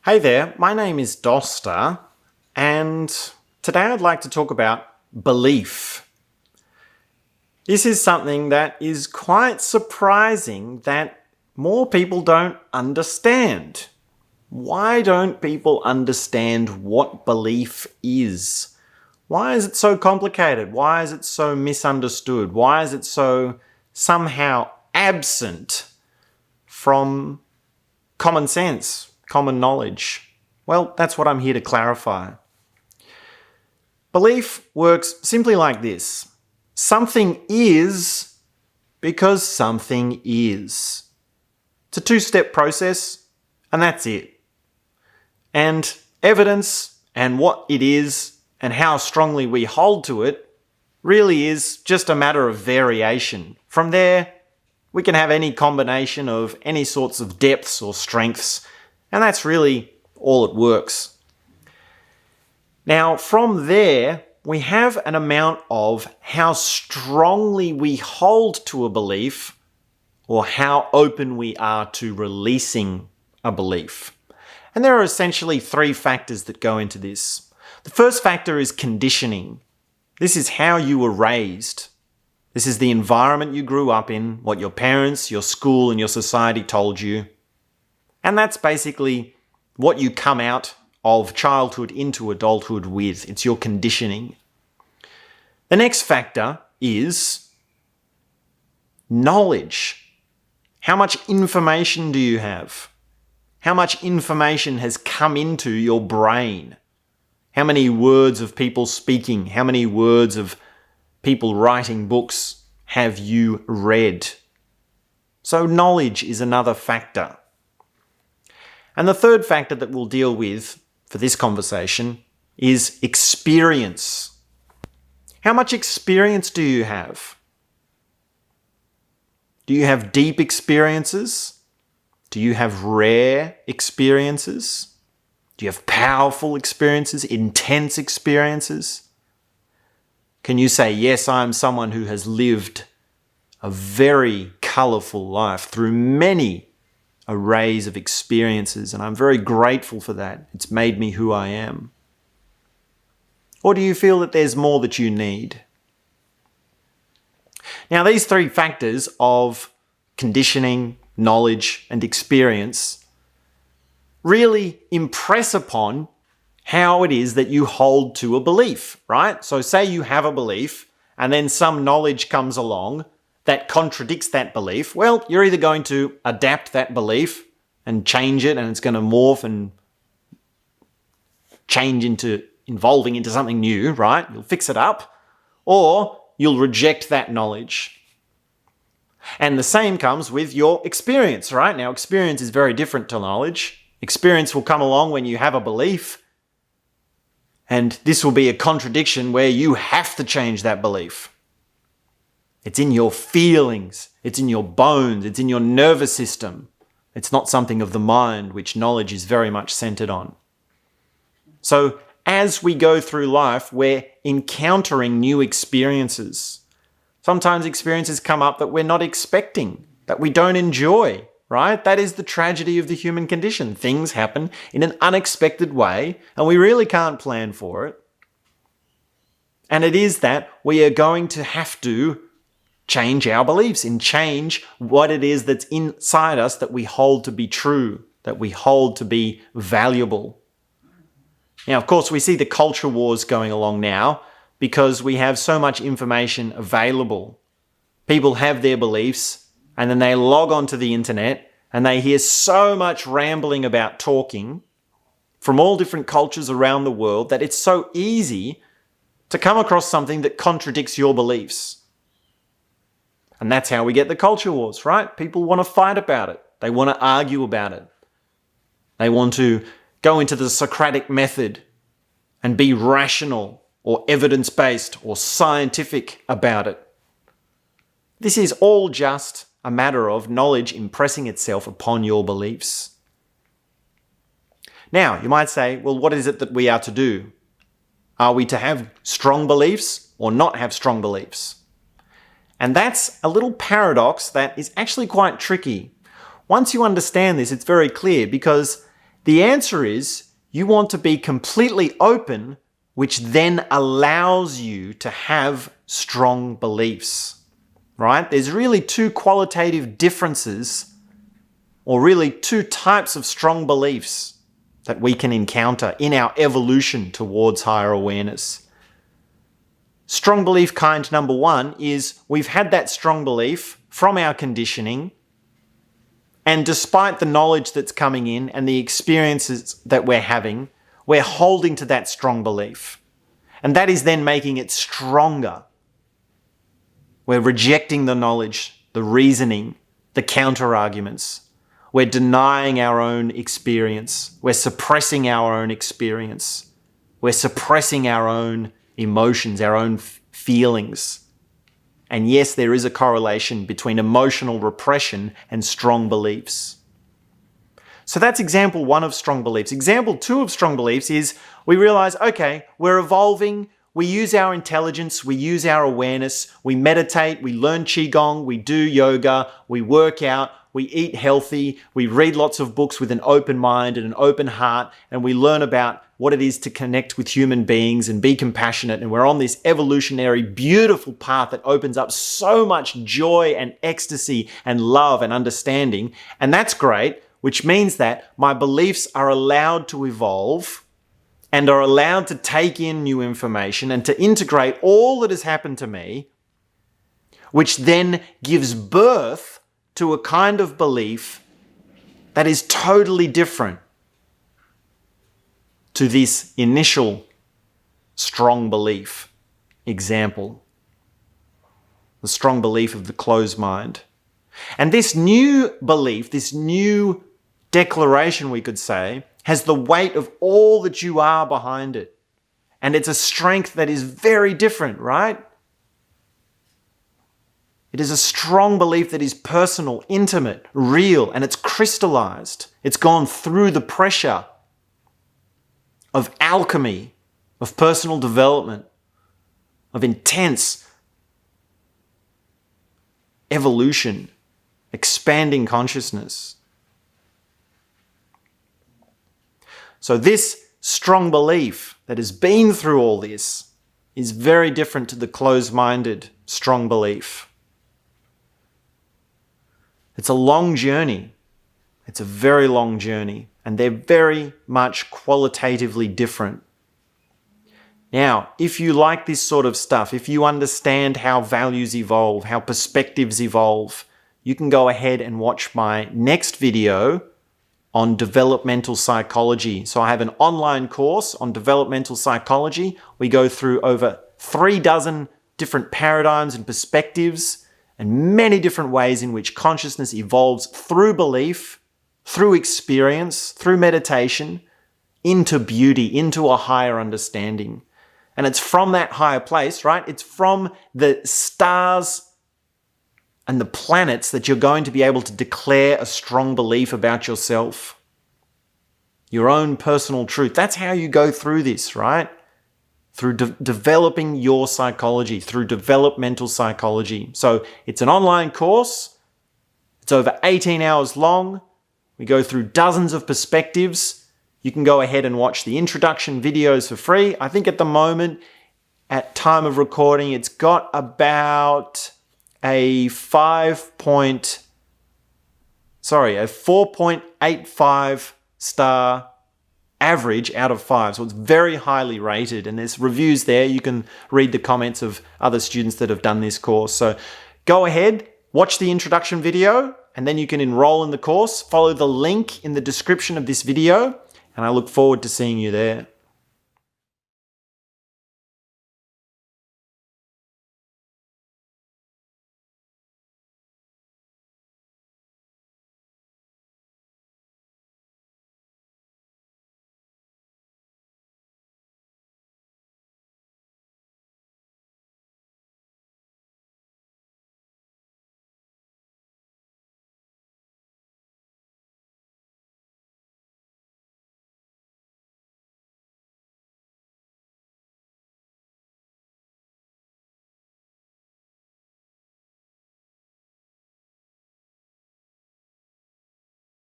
Hey there, my name is Doster, and today I'd like to talk about belief. This is something that is quite surprising that more people don't understand. Why don't people understand what belief is? Why is it so complicated? Why is it so misunderstood? Why is it so somehow absent from common sense? Common knowledge? Well, that's what I'm here to clarify. Belief works simply like this. Something is because something is. It's a two-step process, and that's it. And evidence and what it is and how strongly we hold to it really is just a matter of variation. From there, we can have any combination of any sorts of depths or strengths, and that's really all it works. Now, from there, we have an amount of how strongly we hold to a belief or how open we are to releasing a belief. And there are essentially three factors that go into this. The first factor is conditioning. This is how you were raised. This is the environment you grew up in, what your parents, your school, and your society told you. And that's basically what you come out of childhood into adulthood with. It's your conditioning. The next factor is knowledge. How much information do you have? How much information has come into your brain? How many words of people speaking? How many words of people writing books have you read? So knowledge is another factor. And the third factor that we'll deal with for this conversation is experience. How much experience do you have? Do you have deep experiences? Do you have rare experiences? Do you have powerful experiences, intense experiences? Can you say, yes, I'm someone who has lived a very colourful life through many arrays of experiences, and I'm very grateful for that. It's made me who I am. Or do you feel that there's more that you need? Now, these three factors of conditioning, knowledge, and experience really impress upon how it is that you hold to a belief, right? So say you have a belief and then some knowledge comes along that contradicts that belief. Well, you're either going to adapt that belief and change it, and it's going to morph and change into evolving into something new, right? You'll fix it up, or you'll reject that knowledge. And the same comes with your experience, right? Now, experience is very different to knowledge. Experience will come along when you have a belief, and this will be a contradiction where you have to change that belief. It's in your feelings, it's in your bones, it's in your nervous system. It's not something of the mind, which knowledge is very much centered on. So as we go through life, we're encountering new experiences. Sometimes experiences come up that we're not expecting, that we don't enjoy, right? That is the tragedy of the human condition. Things happen in an unexpected way, and we really can't plan for it. And it is that we are going to have to change our beliefs and change what it is that's inside us that we hold to be true, that we hold to be valuable. Now, of course, we see the culture wars going along now because we have so much information available. People have their beliefs and then they log onto the internet and they hear so much rambling about talking from all different cultures around the world that it's so easy to come across something that contradicts your beliefs. And that's how we get the culture wars, right? People want to fight about it. They want to argue about it. They want to go into the Socratic method and be rational or evidence-based or scientific about it. This is all just a matter of knowledge impressing itself upon your beliefs. Now, you might say, well, what is it that we are to do? Are we to have strong beliefs or not have strong beliefs? And that's a little paradox that is actually quite tricky. Once you understand this, it's very clear because The answer is you want to be completely open, which then allows you to have strong beliefs, right? There's really two qualitative differences, or really two types of strong beliefs that we can encounter in our evolution towards higher awareness. Strong belief kind number one is we've had that strong belief from our conditioning, and despite the knowledge that's coming in and the experiences that we're having, we're holding to that strong belief. And that is then making it stronger. We're rejecting the knowledge, the reasoning, the counter-arguments. We're denying our own experience. We're suppressing our own experience. We're suppressing our own emotions, our own feelings. And yes, there is a correlation between emotional repression and strong beliefs. So that's example one of strong beliefs. Example two of strong beliefs is we realize, okay, we're evolving, we use our intelligence, we use our awareness, we meditate, we learn Qigong, we do yoga, we work out, we eat healthy, we read lots of books with an open mind and an open heart, and we learn about what it is to connect with human beings and be compassionate. And we're on this evolutionary, beautiful path that opens up so much joy and ecstasy and love and understanding. And that's great, which means that my beliefs are allowed to evolve and are allowed to take in new information and to integrate all that has happened to me, which then gives birth to a kind of belief that is totally different to this initial strong belief example, the strong belief of the closed mind. And this new belief, this new declaration, we could say, has the weight of all that you are behind it. And it's a strength that is very different, right? It is a strong belief that is personal, intimate, real, and it's crystallized. It's gone through the pressure of alchemy, of personal development, of intense evolution, expanding consciousness. So this strong belief that has been through all this is very different to the closed-minded strong belief. It's a long journey. It's a very long journey, and they're very much qualitatively different. Now, if you like this sort of stuff, if you understand how values evolve, how perspectives evolve, you can go ahead and watch my next video on developmental psychology. So I have an online course on developmental psychology. We go through over 36 different paradigms and perspectives and many different ways in which consciousness evolves through belief, through experience, through meditation, into beauty, into a higher understanding. And it's from that higher place, right? It's from the stars and the planets that you're going to be able to declare a strong belief about yourself. Your own personal truth. That's how you go through this, right? Through developing your psychology, through developmental psychology. So it's an online course. It's over 18 hours long. We go through dozens of perspectives. You can go ahead and watch the introduction videos for free. I think at the moment, at time of recording, it's got about a 4.85 star average out of 5. So it's very highly rated, and there's reviews there. You can read the comments of other students that have done this course. So go ahead, watch the introduction video, and then you can enroll in the course. Follow the link in the description of this video, and I look forward to seeing you there.